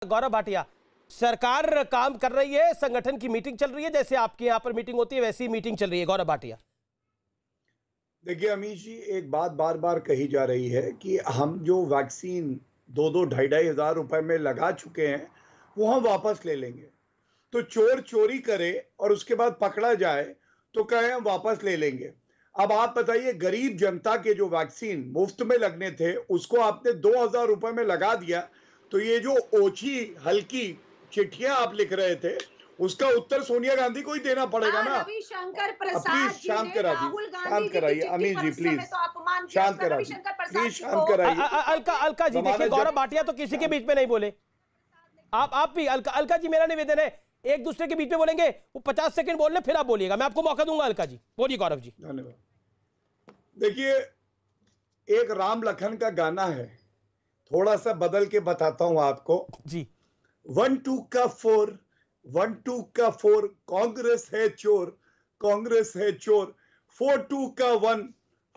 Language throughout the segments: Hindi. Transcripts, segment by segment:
गौरव भाटिया, सरकार काम कर रही है, संगठन की मीटिंग चल रही है, जैसे आपके यहाँ पर मीटिंग होती है वैसी मीटिंग चल रही है। गौरव भाटिया, देखिए अमीश जी, एक बात बार बार कही जा रही है कि हम जो वैक्सीन 2-2 ढाई रुपए में लगा चुके हैं वो हम वापस ले लेंगे। तो चोर चोरी करे और उसके बाद पकड़ा जाए तो कहे हम वापस ले लेंगे। अब आप बताइए, गरीब जनता के जो वैक्सीन मुफ्त में लगने थे उसको आपने 2000 रुपए में लगा दिया। तो ये जो ओछी हल्की चिट्ठियां आप लिख रहे थे उसका उत्तर सोनिया गांधी को ही देना पड़ेगा ना। रविशंकर प्रसाद प्लीज शांत करा दी, शांत कराइए अमीश जी, प्लीज शांत करा दी, प्लीज शांत कराइए। अलका जी, देखिए गौरव भाटिया तो किसी के बीच में नहीं बोले। आप भी अलका जी, मेरा निवेदन है, एक दूसरे के बीच में बोलेंगे, वो 50 सेकंड बोल ले, फिर आप बोलिएगा, मैं आपको मौका दूंगा। अलका जी बोलिए। गौरव जी धन्यवाद। देखिए, एक राम लखन का गाना है, थोड़ा सा बदल के बताता हूं आपको जी। 1 2 का 4, 1 2 का 4, कांग्रेस है चोर, कांग्रेस है चोर। 4 2 का 1,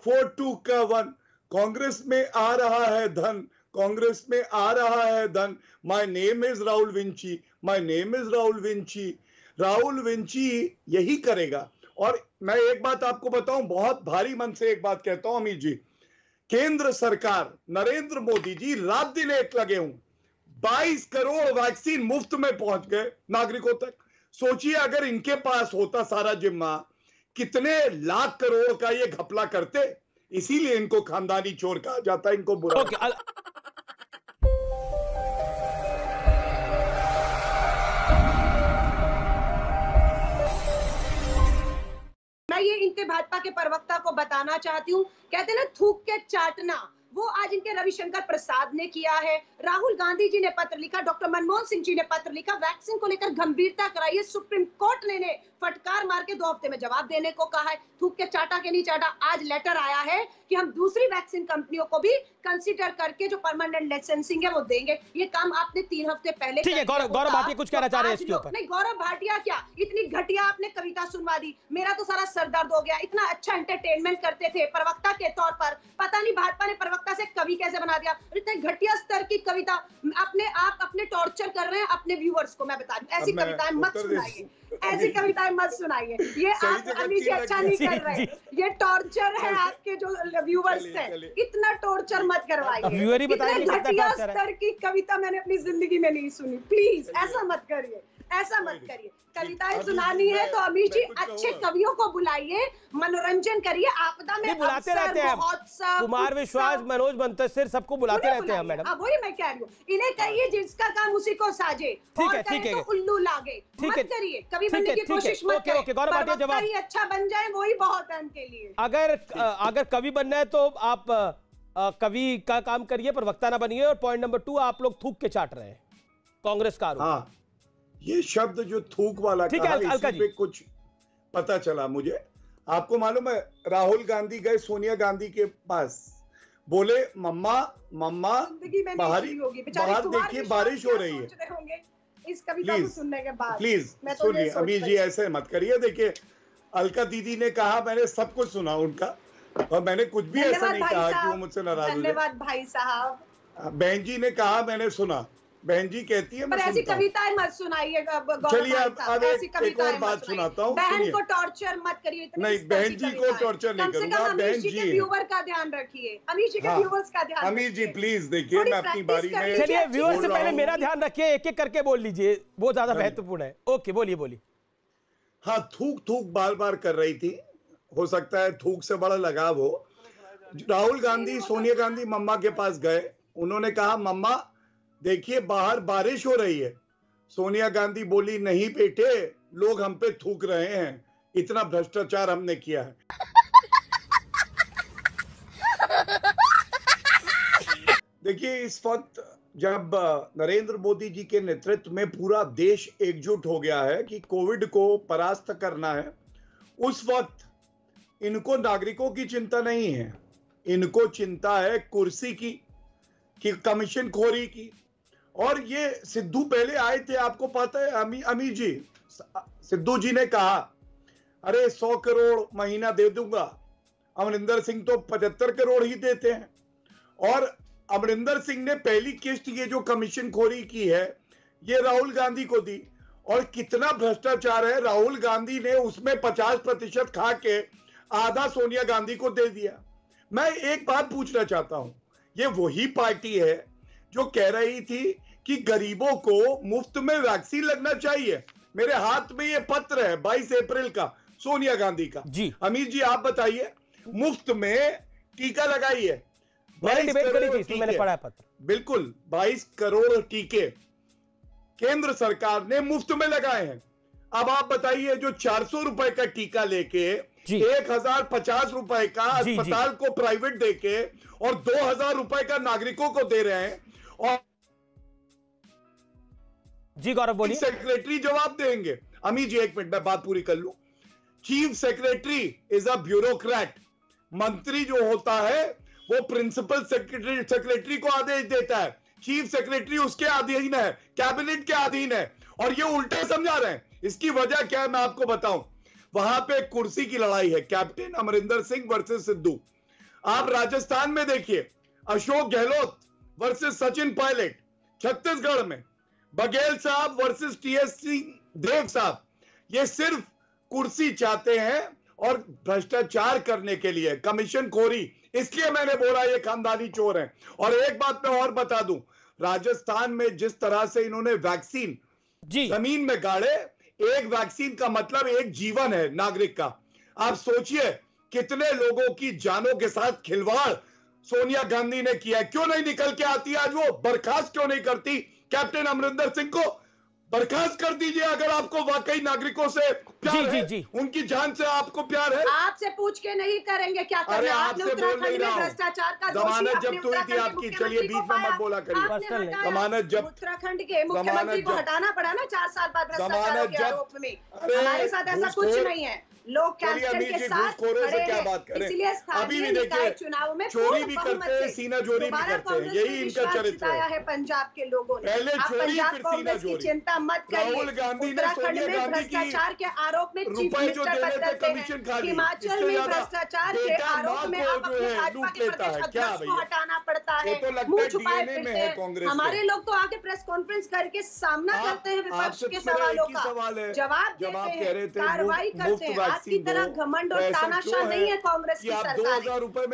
4 2 का 1, कांग्रेस में आ रहा है धन, कांग्रेस में आ रहा है धन। My name is Rahul Vinci, my name is Rahul Vinci. Rahul Vinci यही करेगा। और मैं एक बात आपको बताऊं, बहुत भारी मन से एक बात कहता हूं अमित जी, केंद्र सरकार नरेंद्र मोदी जी रात दिन एक लगे हूं, 22 करोड़ वैक्सीन मुफ्त में पहुंच गए नागरिकों तक। सोचिए अगर इनके पास होता सारा जिम्मा, कितने लाख करोड़ का ये घपला करते। इसीलिए इनको खानदानी चोर कहा जाता है, इनको बुरा। मैं ये इनके भाजपा के प्रवक्ता को बताना चाहती हूँ, कहते हैं ना थूक के चाटना, वो आज इनके रविशंकर प्रसाद ने किया है। राहुल गांधी जी ने पत्र लिखा, डॉक्टर मनमोहन सिंह जी ने पत्र लिखा, वैक्सीन को लेकर गंभीरता कराई है। सुप्रीम कोर्ट ने फटकार मार के 2 हफ्ते में जवाब देने को कहा है। थूक के चाटा के नहीं चाटा, आज लेटर आया है कि हम दूसरी वैक्सीन कंपनियों को भी कंसीडर करके जो परमानेंट लाइसेंसिंग है वो देंगे। ये काम आपने 3 हफ्ते पहले। ठीक है, गौरव भाटिया कुछ कहना चाह रहे हैं इसके ऊपर। नहीं, गौरव भाटिया क्या, इतनी घटिया आपने कविता सुनवा दी, मेरा तो सारा सर दर्द हो गया। इतना अच्छा एंटरटेनमेंट करते थे प्रवक्ता के तौर पर, पता नहीं भाजपा ने प्रवक्ता से कवि कैसे बना दिया। इतने घटिया स्तर की कविता अपने टॉर्चर कर रहे हैं अपने व्यूअर्स को। मैं बता दूं, ऐसी कविताएं मत सुनाइए, ऐसी कविताएं मत सुनाइए। ये आप अभी जी अच्छा नहीं कर रहे, ये टॉर्चर है आपके जो व्यूअर्स हैं। इतना टॉर्चर मत करवाइए। इतने घटिया स्तर की कविता मैंने अपनी जिंदगी में नहीं सुनी। प्लीज ऐसा मत करिए, ऐसा मत करिए। कविताएं सुनानी है तो अमीश जी अच्छे कवियों को बुलाइए, मनोरंजन करिए। आपदा में बुलाते रहते हैं, कुमार विश्वास, मनोज मंतसिर, सबको बुलाते रहते हैं मैडम। वही मैं कह रही हूँ, इन्हें कहिए जिसका काम उसी को साजे। ठीक है, ठीक है, तो उल्लू लागे मत करिए, कभी बनने की कोशिश मत करिए। गौरव भाटिया जवाब, अच्छा बन जाए वही बहुत है उनके लिए। अगर कवि बनना है तो आप कवि का काम करिए, प्रवक्ता ना बनिए। और पॉइंट नंबर 2, आप लोग थूक के चाट रहे हैं कांग्रेस का आरोप। हाँ, ये शब्द जो थूक वाला कहा, इसी पे कुछ पता चला मुझे। आपको मालूम है, राहुल गांधी गए सोनिया गांधी के पास, बोले मम्मा मम्मा बाहर देखिए बारिश हो रही है। इस कविता को सुनने के बाद प्लीज सुनिए अमीश जी, ऐसे मत करिए। देखिए अलका दीदी ने कहा, मैंने सब कुछ सुना उनका, और मैंने कुछ भी ऐसा नहीं कहा कि वो मुझसे नाराज हो। धन्यवाद भाई साहब। बहन जी ने कहा, मैंने सुना। बहन जी कहती है पर ऐसी कविताएं मत सुनाइए। चलिए अब एक और बात सुनाता हूँ। बहन को टॉर्चर मत करिए। नहीं, बहन जी को टॉर्चर नहीं करूंगा। बहन जी के व्यूअर का ध्यान रखिए, अमीश जी के व्यूअर्स का ध्यान। अमीश जी प्लीज देखिए, मैं अपनी बारी में। चलिए, व्यूअर से पहले मेरा ध्यान रखिए, एक एक करके बोल लीजिए, वो ज्यादा महत्वपूर्ण है। ओके, बोलिए। हाँ, थूक बार बार कर रही थी, हो सकता है थूक से बड़ा लगाव हो। राहुल गांधी सोनिया गांधी मम्मा के पास गए, उन्होंने कहा मम्मा देखिए बाहर बारिश हो रही है। सोनिया गांधी बोली नहीं बेटे, लोग हम पे थूक रहे हैं, इतना भ्रष्टाचार हमने किया है। देखिए, इस वक्त जब नरेंद्र मोदी जी के नेतृत्व में पूरा देश एकजुट हो गया है कि कोविड को परास्त करना है, उस वक्त इनको नागरिकों की चिंता नहीं है, इनको चिंता है कुर्सी की, कमीशन खोरी की। और ये सिद्धू पहले आए थे, आपको पता है अमी जी, सिद्धू जी ने कहा अरे 100 करोड़ महीना दे दूंगा। अमरिंदर सिंह तो 75 करोड़ ही देते हैं। 'और अमरिंदर सिंह ने पहली किस्त ये जो कमीशन खोरी की है ये राहुल गांधी को दी। और कितना भ्रष्टाचार है, राहुल गांधी ने उसमें 50% खा के आधा सोनिया गांधी को दे दिया। मैं एक बात पूछना चाहता हूं, ये वही पार्टी है जो कह रही थी कि गरीबों को मुफ्त में वैक्सीन लगना चाहिए। मेरे हाथ में ये पत्र है 22 अप्रैल का, सोनिया गांधी का। जी अमित जी आप बताइए, मुफ्त में टीका लगाइए। मैंने डिबेट करी थी, इसमें मैंने पढ़ा है पत्र। बिल्कुल 22 करोड़ टीके केंद्र सरकार ने मुफ्त में लगाए हैं। अब आप बताइए, जो 400 रुपए का टीका लेके 1050 रुपए का अस्पताल को प्राइवेट देके और 2000 रुपए का नागरिकों को दे रहे हैं, और जी गौरव बोलिए। सेक्रेटरी जवाब देंगे। अमित जी एक मिनट में बात पूरी कर लूं। Chief secretary is a bureaucrat. मंत्री जो होता है वो प्रिंसिपल सेक्रेटरी को आदेश देता है, चीफ सेक्रेटरी उसके अधीन है, कैबिनेट के अधीन है, और ये उल्टा समझा रहे हैं। इसकी वजह क्या है मैं आपको बताऊं। वहां पे कुर्सी की लड़ाई है, कैप्टन अमरिंदर सिंह वर्सेस सिद्धू। आप राजस्थान में देखिए, अशोक गहलोत वर्सेस सचिन पायलट। छत्तीसगढ़ में बघेल साहब वर्सेस टीएस देव साहब। ये सिर्फ कुर्सी चाहते हैं और भ्रष्टाचार करने के लिए, कमीशन खोरी। इसलिए मैंने बोला ये खानदानी चोर हैं। और एक बात मैं और बता दूं, राजस्थान में जिस तरह से इन्होंने वैक्सीन जमीन में गाड़े, एक वैक्सीन का मतलब एक जीवन है नागरिक का। आप सोचिए कितने लोगों की जानों के साथ खिलवाड़ सोनिया गांधी ने किया। क्यों नहीं निकल के आती आज वो, बर्खास्त क्यों नहीं करती कैप्टन अमरिंदर सिंह को? बर्खास्त कर दीजिए अगर आपको वाकई नागरिकों से प्यार है, उनकी जान से आपको प्यार है। आपसे पूछ के नहीं करेंगे क्या करना। आपने उत्तराखंड में भ्रष्टाचार का जमानत जब्त हुई थी आपकी, चलिए बीच में मत बोला करिए। जमानत जब्त, उत्तराखंड के मुख्यमंत्री को हटाना पड़ा ना 4 साल बाद भ्रष्टाचार के आरोप में। हमारे साथ ऐसा कुछ नहीं है, लोग कैंसर के साथ खड़े हैं, इसलिए स्थानीय निकाय चुनाव में चोरी भी करते हैं, सीना चोरी भी करते हैं, यही इनका चरित्र है। पंजाब के लोगों ने पहले चोरी फिर सीना चोरी। चिंता मत करिए, उत्तराखंड में भ्रष्टाचार के आरोप में चीफ मिनिस्टर बदलते हैं, हिमाचल में भ्रष्टाचार के आरोप में आप अपने भाजपा के प्रदेश अध्यक्ष को हटाना पड़ता है, मुंह छुपाए फिरते हैं। हमारे लोग तो आके प्रेस कॉन्फ्रेंस करके सामना करते हैं विपक्ष के सवालों का, जवाब देते हैं, कार्रवाई करते हैं। आपकी तरह घमंड और तानाशाह नहीं है कांग्रेस की सरकार,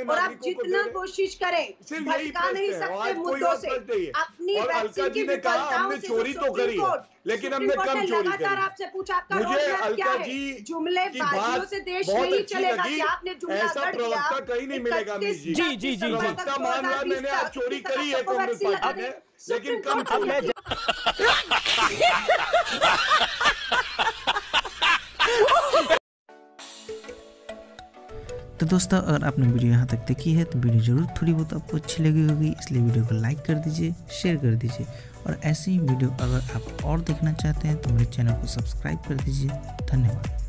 और आप जितना कोशिश करें भटका नहीं सकते मुद्दों से। अपनी वैक्सीन की विफलताओं से चोरी तो करी, लेकिन हमने कम चोरी करी। लगातार आपसे पूछा आपका रोडमैप क्या है? जुमले बाजियों से देश नहीं चलेगा कि आपने जुमला कर दिया, कहीं नहीं मिलेगा। जी मामला मैंने आज चोरी करी है कांग्रेस पार्टी ने, लेकिन कम चोरी। तो दोस्तों अगर आपने वीडियो यहाँ तक देखी है तो वीडियो जरूर थोड़ी बहुत आपको अच्छी लगी होगी, इसलिए वीडियो को लाइक कर दीजिए, शेयर कर दीजिए, और ऐसे ही वीडियो अगर आप और देखना चाहते हैं तो मेरे चैनल को सब्सक्राइब कर दीजिए। धन्यवाद।